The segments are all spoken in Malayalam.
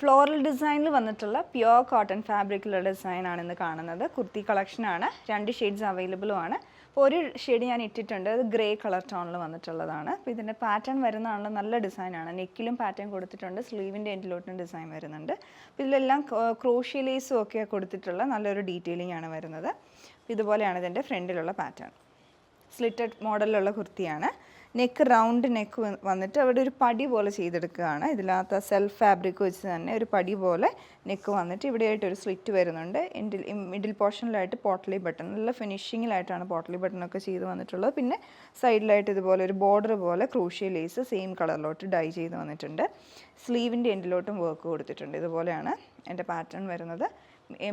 ഫ്ലോറൽ ഡിസൈനിൽ വന്നിട്ടുള്ള പ്യുവർ കോട്ടൺ ഫാബ്രിക്കിലുള്ള ഡിസൈനാണ് ഇന്ന് കാണുന്നത്. കുർത്തി കളക്ഷനാണ്. 2 ഷെയ്ഡ്സ് അവൈലബിളും ആണ്. അപ്പോൾ ഒരു ഷെയ്ഡ് ഞാൻ ഇട്ടിട്ടുണ്ട്, അത് ഗ്രേ കളർ ടോണിൽ വന്നിട്ടുള്ളതാണ്. അപ്പോൾ ഇതിൻ്റെ പാറ്റേൺ വരുന്നതാണ്, നല്ല ഡിസൈനാണ്. നെക്കിലും പാറ്റേൺ കൊടുത്തിട്ടുണ്ട്, സ്ലീവിൻ്റെ എൻഡിലോട്ടും ഡിസൈൻ വരുന്നുണ്ട്. അപ്പോൾ ഇതിലെല്ലാം ക്രോഷ്യ ലേസും ഒക്കെ കൊടുത്തിട്ടുള്ള നല്ലൊരു ഡീറ്റെയിലിംഗ് ആണ് വരുന്നത്. ഇതുപോലെയാണ് ഇതിൻ്റെ ഫ്രണ്ടിലുള്ള പാറ്റേൺ. സ്ലിറ്റഡ് മോഡലിലുള്ള കുർത്തിയാണ്. നെക്ക് റൗണ്ട് നെക്ക് വന്നിട്ട് അവിടെ ഒരു പടി പോലെ ചെയ്തെടുക്കുകയാണ്. ഇതിനകത്ത് സെൽഫ് ഫാബ്രിക് വെച്ച് തന്നെ ഒരു പടി പോലെ നെക്ക് വന്നിട്ട് ഇവിടെയായിട്ട് ഒരു സ്ലിറ്റ് വരുന്നുണ്ട്. മിഡിൽ പോർഷനിലായിട്ട് പോട്ട്ലി ബട്ടൺ, നല്ല ഫിനിഷിങ്ങിലായിട്ടാണ് പോട്ട്ലി ബട്ടണൊക്കെ ചെയ്ത് വന്നിട്ടുള്ളത്. പിന്നെ സൈഡിലായിട്ട് ഇതുപോലെ ഒരു ബോർഡർ പോലെ ക്രൂഷ്യ ലേസ് സെയിം കളറിലോട്ട് ഡൈ ചെയ്ത് വന്നിട്ടുണ്ട്. സ്ലീവിൻ്റെ എൻഡിലോട്ടും വർക്ക് കൊടുത്തിട്ടുണ്ട്. ഇതുപോലെയാണ് എൻ്റെ പാറ്റേൺ വരുന്നത്.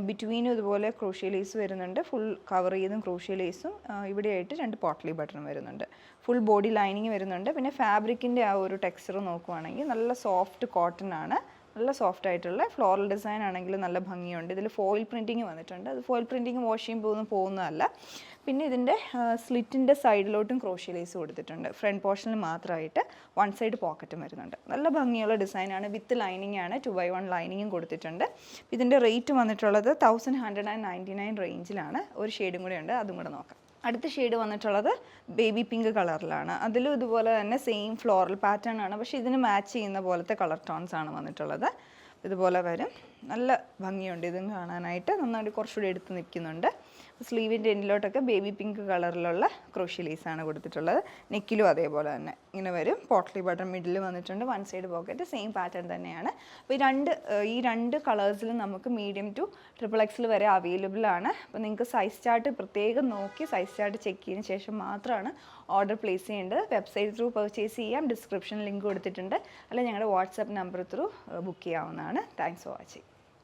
ബിറ്റ്വീനും ഇതുപോലെ ക്രൂഷ്യ ലേസ് വരുന്നുണ്ട്. ഫുൾ കവർ ചെയ്തും ക്രൂഷ്യ ലേസും ഇവിടെയായിട്ട് 2 പോട്ട്ലി ബട്ടൺ വരുന്നുണ്ട്. ഫുൾ ബോഡി ലൈനിങ് വരുന്നുണ്ട്. പിന്നെ ഫാബ്രിക്കിൻ്റെ ആ ഒരു ടെക്സ്ചർ നോക്കുവാണെങ്കിൽ നല്ല സോഫ്റ്റ് കോട്ടൺ ആണ്. നല്ല സോഫ്റ്റ് ആയിട്ടുള്ള ഫ്ലോറൽ ഡിസൈൻ ആണെങ്കിൽ നല്ല ഭംഗിയുണ്ട്. ഇതിൽ ഫോയിൽ പ്രിൻറ്റിങ് വന്നിട്ടുണ്ട്. അത് ഫോയിൽ പ്രിൻറ്റിങ് വാഷ് ചെയ്യുമ്പോൾ പോകുന്നതല്ല. പിന്നെ ഇതിൻ്റെ സ്ലിറ്റിൻ്റെ സൈഡിലോട്ടും ക്രോഷ്യ ലേസ് കൊടുത്തിട്ടുണ്ട്. ഫ്രണ്ട് പോർഷനിൽ മാത്രമായിട്ട് 1 സൈഡ് പോക്കറ്റും വരുന്നുണ്ട്. നല്ല ഭംഗിയുള്ള ഡിസൈനാണ്. വിത്ത് ലൈനിങ് ആണ്. 2x1 ലൈനിങ്ങും കൊടുത്തിട്ടുണ്ട്. ഇതിൻ്റെ റേറ്റ് വന്നിട്ടുള്ളത് 1199 റേഞ്ചിലാണ്. ഒരു ഷെയ്ഡും കൂടെ ഉണ്ട്, അതും കൂടെ നോക്കാം. അടുത്ത ഷെയ്ഡ് വന്നിട്ടുള്ളത് ബേബി പിങ്ക് കളറിലാണ്. അതിലും ഇതുപോലെ തന്നെ സെയിം ഫ്ലോറൽ പാറ്റേൺ ആണ്, പക്ഷേ ഇതിന് മാച്ച് ചെയ്യുന്ന പോലത്തെ കളർ ടോൺസ് ആണ് വന്നിട്ടുള്ളത്. ഇതുപോലെ വരും. നല്ല ഭംഗിയുണ്ട് ഇതും കാണാനായിട്ട്. നന്നായിട്ട് കുറച്ചുകൂടി എടുത്ത് നിൽക്കുന്നുണ്ട്. സ്ലീവിൻ്റെ എൻഡിലോട്ടൊക്കെ ബേബി പിങ്ക് കളറിലുള്ള ക്രോഷ്യ ലേസാണ് കൊടുത്തിട്ടുള്ളത്. നെക്കിലും അതേപോലെ തന്നെ ഇങ്ങനെ വരും. പോട്ട്ലി ബട്ടൺ മിഡിൽ വന്നിട്ടുണ്ട്. 1 സൈഡ് പോക്കറ്റ് സെയിം പാറ്റേൺ തന്നെയാണ്. അപ്പോൾ ഈ രണ്ട് കളേഴ്സിലും നമുക്ക് മീഡിയം ടു XXL വരെ അവൈലബിൾ ആണ്. അപ്പോൾ നിങ്ങൾക്ക് സൈസ് ചാർട്ട് പ്രത്യേകം നോക്കി സൈസ് ചാർട്ട് ചെക്ക് ചെയ്തതിന് ശേഷം മാത്രമാണ് ഓർഡർ പ്ലേസ് ചെയ്യേണ്ടത്. വെബ്സൈറ്റ് ത്രൂ പർച്ചേസ് ചെയ്യാം. ഡിസ്ക്രിപ്ഷൻ ലിങ്ക് കൊടുത്തിട്ടുണ്ട്. അല്ലെങ്കിൽ ഞങ്ങളുടെ വാട്സാപ്പ് നമ്പർ ത്രൂ ബുക്ക് ചെയ്യാവുന്നതാണ്. Thanks for watching.